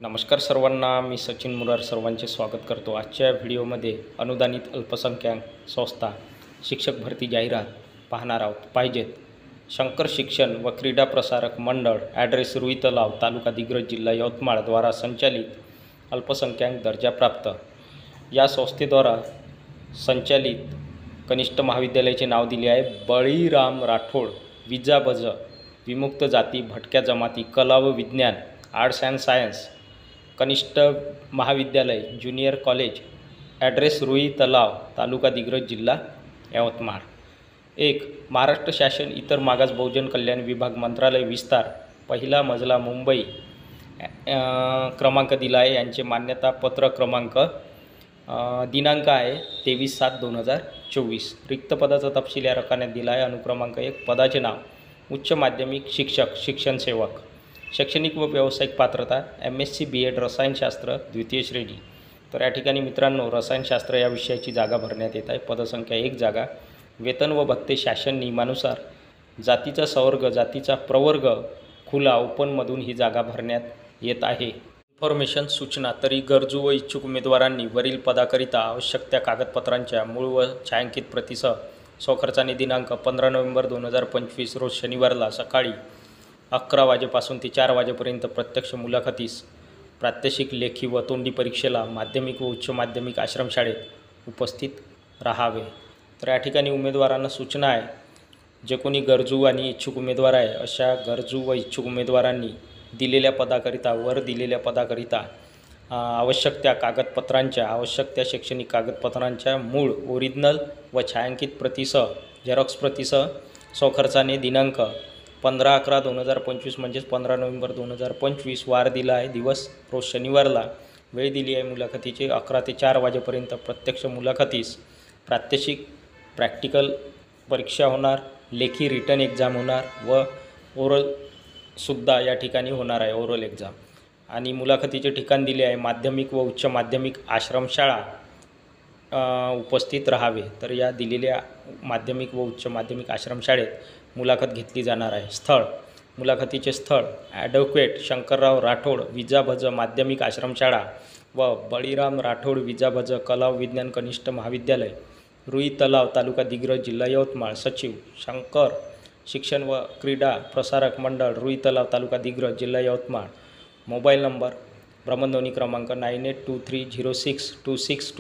नमस्कार सर्वांना, मी सचिन मुरार सर्वांचे स्वागत करतो। आजच्या व्हिडिओमध्ये अनुदानित अल्पसंख्याक संस्था शिक्षक भरती जाहिरात पाहणार आहोत। पाहिजेत शंकर शिक्षण व क्रीडा प्रसारक मंडळ, ॲड्रेस रुई तलाव, तालुका दिग्रज, जिल्हा यवतमाळ द्वारा संचालित अल्पसंख्याक दर्जा प्राप्त या संस्थेद्वारा संचालित कनिष्ठ महाविद्यालयाचे नाव दिले आहे बळीराम राठोड विजाबज, विमुक्त जाती, भटक्या जमाती, कला व विज्ञान, आर्ट्स अँड सायन्स कनिष्ठ महाविद्यालय, ज्युनियर कॉलेज, ॲड्रेस रुई तलाव, तालुका दिग्रज, जिल्हा यवतमाळ। 1. महाराष्ट्र शासन इतर मागास बहुजन कल्याण विभाग, मंत्रालय विस्तार, पहिला मजला, मुंबई क्रमांक दिला आहे। यांचे मान्यता पत्र क्रमांक दिनांक आहे 23/7/2024। रिक्त पदाचा तपशील या रकान्यात दिला आहे। अनुक्रमांक 1, पदाचे नाव उच्च माध्यमिक शिक्षक, शिक्षण सेवक। शैक्षणिक व व्यावसायिक पात्रता MSc B.Ed रसायनशास्त्र द्वितीय श्रेणी। तर या ठिकाणी मित्रांनो रसायनशास्त्र या विषयाची जागा भरण्यात येत आहे। पदसंख्या 1 जागा। वेतन व भत्ते शासन नियमानुसार। जातीचा संवर्ग, जातीचा प्रवर्ग खुला ओपनमधून ही जागा भरण्यात येत आहे। इन्फॉर्मेशन सूचना, तरी गरजू व इच्छुक उमेदवारांनी वरील पदाकरिता आवश्यक त्या कागदपत्रांच्या मूळ व छायांकित प्रतीसह स्वखर्चाने दिनांक 15 नोव्हेंबर 2025 रोज शनिवारला सकाळी 11 वाजेपासून ते 4 वाजेपर्यंत प्रत्यक्ष मुलाखतीस, प्रात्यक्षिक, लेखी व तोंडी परीक्षेला माध्यमिक व उच्च माध्यमिक आश्रमशाळेत उपस्थित राहावे। तर या ठिकाणी उमेदवारांना सूचना आहे, जे कोणी गरजू आणि इच्छुक उमेदवार आहे अशा गरजू व इच्छुक उमेदवारांनी दिलेल्या पदाकरिता आवश्यक त्या कागदपत्रांच्या, आवश्यक त्या शैक्षणिक कागदपत्रांच्या मूळ, ओरिजिनल व छायांकित प्रतीसह, झेरॉक्स प्रतीसह स्वखर्चाने दिनांक 15/11/2025 म्हणजेच 15 नोव्हेंबर 2025 वार दिला आहे, दिवस रोज शनिवारला, वेळ दिली आहे मुलाखतीची 11 ते 4 वाजेपर्यंत प्रत्यक्ष मुलाखतीस, प्रात्यक्षिक, प्रॅक्टिकल परीक्षा होणार, लेखी रिटर्न एक्झाम होणार व ओरलसुद्धा या ठिकाणी होणार आहे, ओरल एक्झाम। आणि मुलाखतीचे ठिकाण दिले आहे माध्यमिक व उच्च माध्यमिक आश्रमशाळा उपस्थित राहावे। तर या दिलेल्या माध्यमिक व उच्च माध्यमिक आश्रमशाळेत मुलाखत घेतली जाणार आहे। स्थळ, मुलाखतीचे स्थळ ॲडव्होकेट शंकरराव राठोड विजाभज माध्यमिक आश्रमशाळा व बळीराम राठोड विजाभज कला व विज्ञान कनिष्ठ महाविद्यालय, रुई तलाव, तालुका दिग्रज, जिल्हा यवतमाळ। सचिव शंकर शिक्षण व क्रीडा प्रसारक मंडळ, रुई तलाव, तालुका दिग्रज, जिल्हा यवतमाळ। मोबाईल नंबर, भ्रमणध्वनी क्रमांक 9823062625।